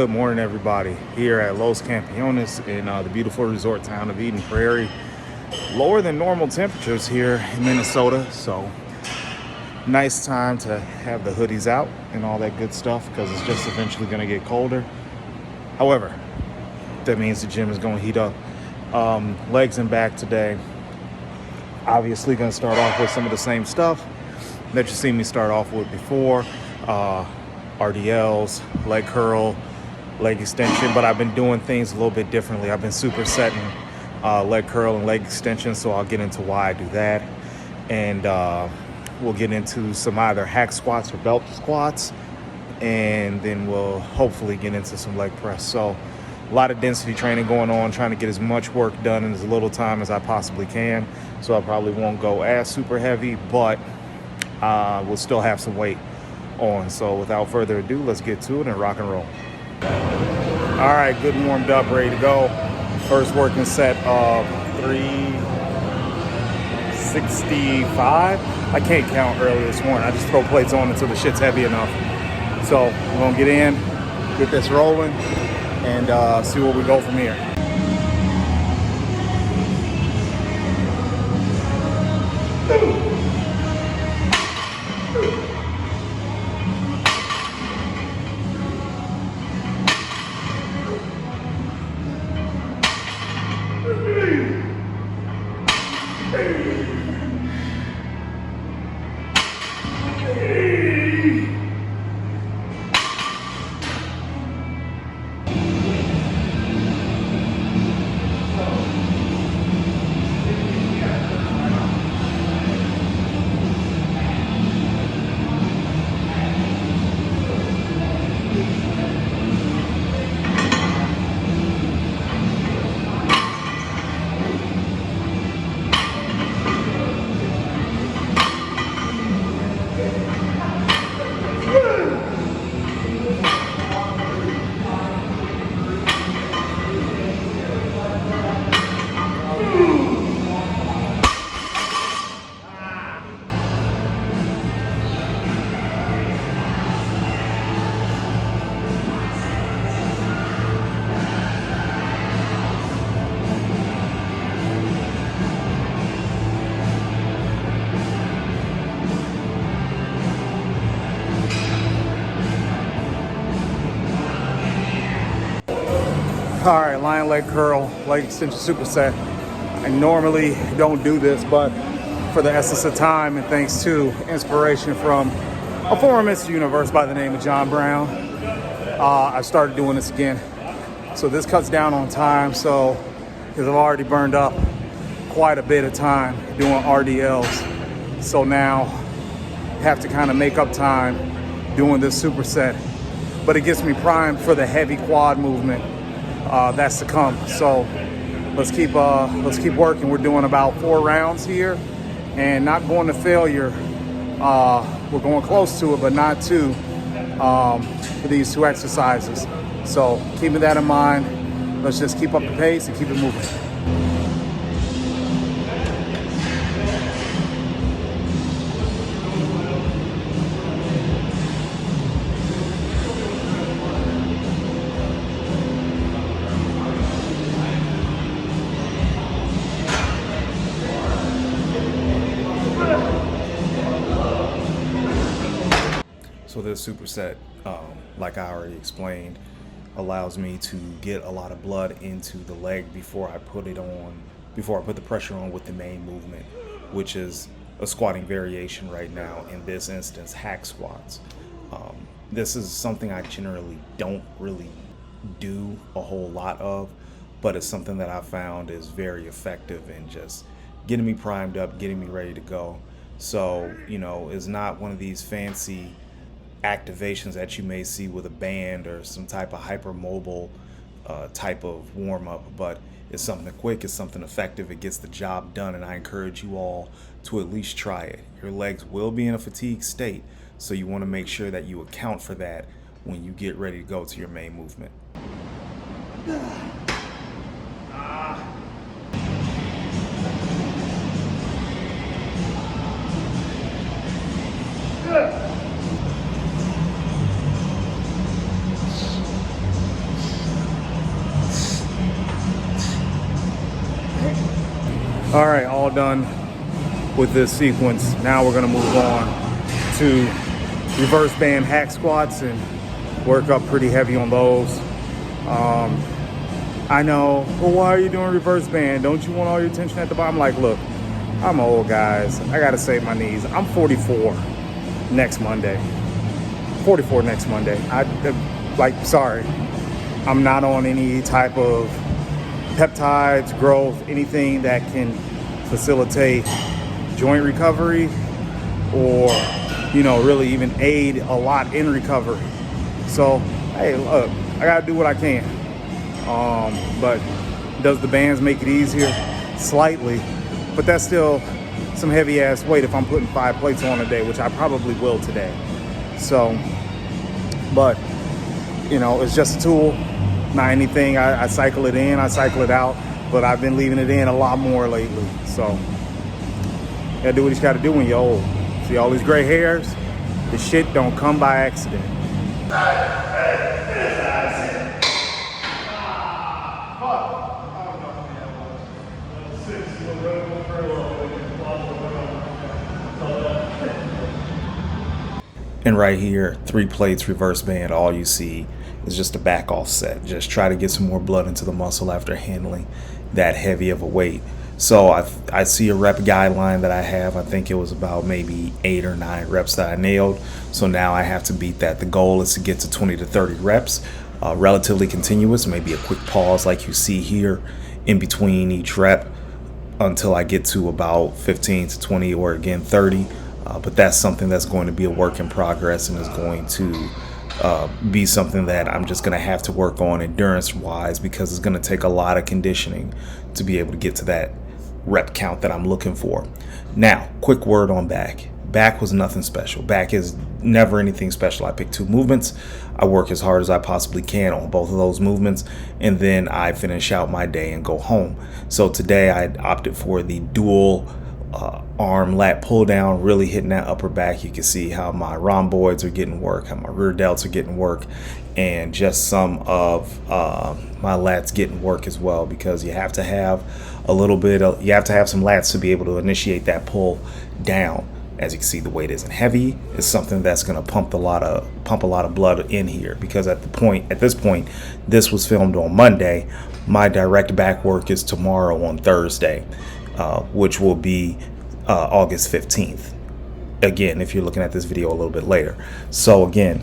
Good morning, everybody. Here at Los Campeones in the beautiful resort town of Eden Prairie. Lower than normal temperatures here in Minnesota, so nice time to have the hoodies out and all that good stuff because it's just eventually going to get colder. However, that means the gym is going to heat up. Legs and back today. Obviously going to start off with some of the same stuff that you seen me start off with before. RDLs, leg curl, leg extension, but I've been doing things a little bit differently. I've been supersetting leg curl and leg extension, so I'll get into why I do that. And we'll get into some either hack squats or belt squats, and then we'll hopefully get into some leg press. So a lot of density training going on, trying to get as much work done in as little time as I possibly can. So I probably won't go as super heavy, but we'll still have some weight on. So without further ado, let's get to it and rock and roll. All right, good and warmed up, ready to go. First working set of 365. I can't count early this morning. I just throw plates on until the shit's heavy enough. So we're gonna get in, get this rolling, and see where we go from here. All right, lion leg curl, leg extension superset. I normally don't do this, but for the essence of time and thanks to inspiration from a former Mr. Universe by the name of John Brown, I started doing this again. So this cuts down on time, so because I've already burned up quite a bit of time doing RDLs. So now I have to kind of make up time doing this superset. But it gets me primed for the heavy quad movement that's to come. So let's keep working. We're doing about 4 rounds here and not going to failure. We're going close to it, but not to for these 2 exercises. So keeping that in mind, let's just keep up the pace and keep it moving. So this superset, like I already explained, allows me to get a lot of blood into the leg before I put the pressure on with the main movement, which is a squatting variation right now, in this instance, hack squats. This is something I generally don't really do a whole lot of, but it's something that I found is very effective in just getting me primed up, getting me ready to go. So, you know, it's not one of these fancy activations that you may see with a band or some type of hypermobile type of warm-up, but it's something quick, it's something effective, it gets the job done, and I encourage you all to at least try it. Your legs will be in a fatigued state, so you want to make sure that you account for that when you get ready to go to your main movement. All right, all done with this sequence. Now we're gonna move on to reverse band hack squats and work up pretty heavy on those. I know, well, why are you doing reverse band? Don't you want all your tension at the bottom? Like, look, I'm old, guys. I gotta save my knees. I'm 44 next Monday. 44 next Monday. Sorry, I'm not on any type of peptides, growth, anything that can facilitate joint recovery or, really even aid a lot in recovery. So, hey, look, I gotta do what I can. But does the bands make it easier? Slightly, but that's still some heavy ass weight if I'm putting 5 plates on a day, which I probably will today. So, but it's just a tool, not anything. I cycle it in, I cycle it out, but I've been leaving it in a lot more lately. So, you gotta do what you gotta do when you're old. See all these gray hairs? The shit don't come by accident. And right here, 3 plates, reverse band, all you see is just a back offset. Just try to get some more blood into the muscle after handling that heavy of a weight. So I see a rep guideline that I have. I think it was about maybe 8 or 9 reps that I nailed. So now I have to beat that. The goal is to get to 20 to 30 reps, relatively continuous, maybe a quick pause like you see here in between each rep until I get to about 15 to 20 or again 30. But that's something that's going to be a work in progress and is going to be something that I'm just going to have to work on endurance wise, because it's going to take a lot of conditioning to be able to get to that rep count that I'm looking for. Now, quick word on back. Back was nothing special. Back is never anything special. I pick 2 movements. I work as hard as I possibly can on both of those movements, and then I finish out my day and go home. So today I opted for the dual arm lat pull down, really hitting that upper back. You can see how my rhomboids are getting work, how my rear delts are getting work, and just some of my lats getting work as well, because you have to have you have to have some lats to be able to initiate that pull down. As you can see, the weight isn't heavy. It's something that's going to pump a lot of blood in here, because at this point, this was filmed on Monday. My direct back work is tomorrow on Thursday, which will be August 15th. Again, if you're looking at this video a little bit later. So again,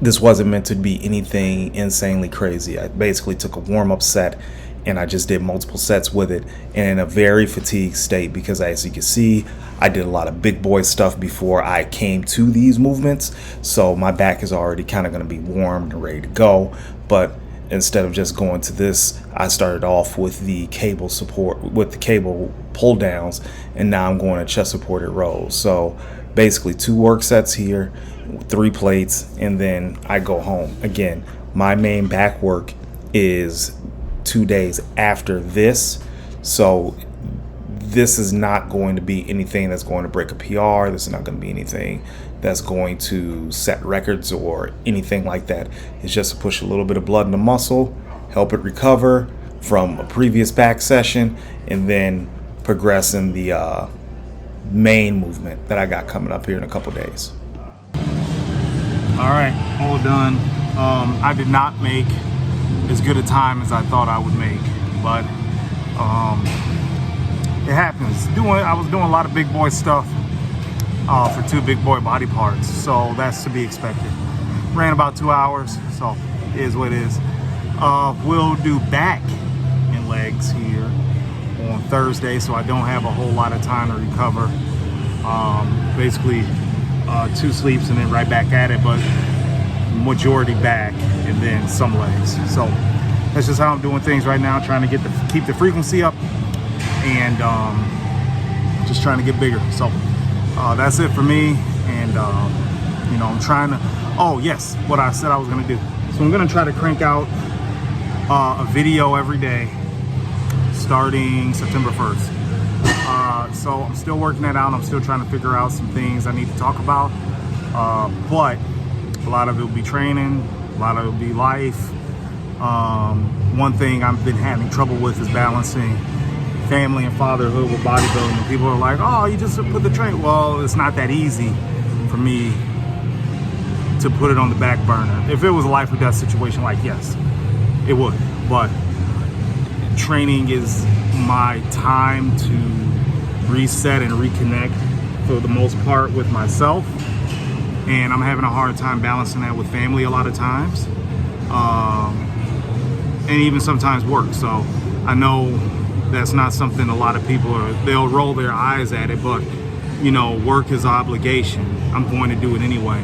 this wasn't meant to be anything insanely crazy. I basically took a warm-up set and I just did multiple sets with it, and in a very fatigued state, because as you can see, I did a lot of big boy stuff before I came to these movements. So my back is already kind of going to be warmed and ready to go. But instead of just going to this, I started off with the cable support, with the cable pull downs, and now I'm going to chest supported rows. So basically 2 work sets here, 3 plates, and then I go home. Again, my main back work is 2 days after this, so this is not going to be anything that's going to break a PR. This is not going to be anything that's going to set records or anything like that. It's just to push a little bit of blood in the muscle, help it recover from a previous back session, and then progress in the main movement that I got coming up here in a couple days. All right, all done. I did not make as good a time as I thought I would make, but it happens. I was doing a lot of big boy stuff for 2 big boy body parts, so that's to be expected. Ran about 2 hours, so it is what it is. We'll do back and legs here on Thursday, so I don't have a whole lot of time to recover. Basically 2 sleeps and then right back at it, but majority back and then some legs. So that's just how I'm doing things right now, trying to keep the frequency up and just trying to get bigger. So that's it for me, and I'm trying to, oh yes, what I said I was going to do. So I'm going to try to crank out a video every day starting September 1st. So I'm still working that out. I'm still trying to figure out some things I need to talk about, but a lot of it will be training, a lot of it will be life. One thing I've been having trouble with is balancing family and fatherhood with bodybuilding, and people are like, oh, you just put the train. Well, it's not that easy for me to put it on the back burner. If it was a life or death situation, like, yes, it would. But training is my time to reset and reconnect for the most part with myself. And I'm having a hard time balancing that with family a lot of times. And even sometimes work. So I know that's not something a lot of people they'll roll their eyes at it, but you know, work is an obligation. I'm going to do it anyway.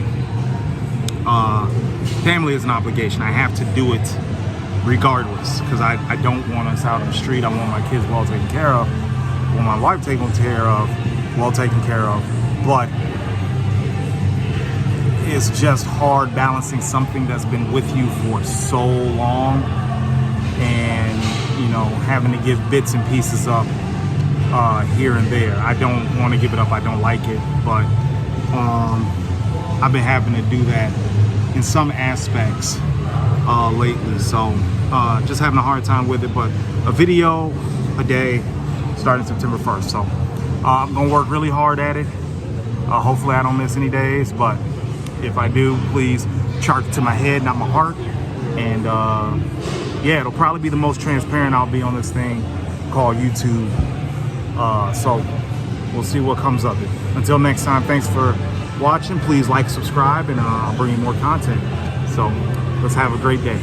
Family is an obligation. I have to do it regardless, because I don't want us out on the street. I want my kids well taken care of. I want my wife well taken care of. But it's just hard balancing something that's been with you for so long, and you know, having to give bits and pieces up here and there. I don't want to give it up. I don't like it, but I've been having to do that in some aspects lately. So just having a hard time with it. But a video a day starting September 1st. So I'm gonna work really hard at it. Hopefully I don't miss any days, but if I do, please charge it to my head, not my heart. And yeah, it'll probably be the most transparent I'll be on this thing called YouTube. So we'll see what comes of it. Until next time, thanks for watching. Please like, subscribe, and I'll bring you more content. So let's have a great day.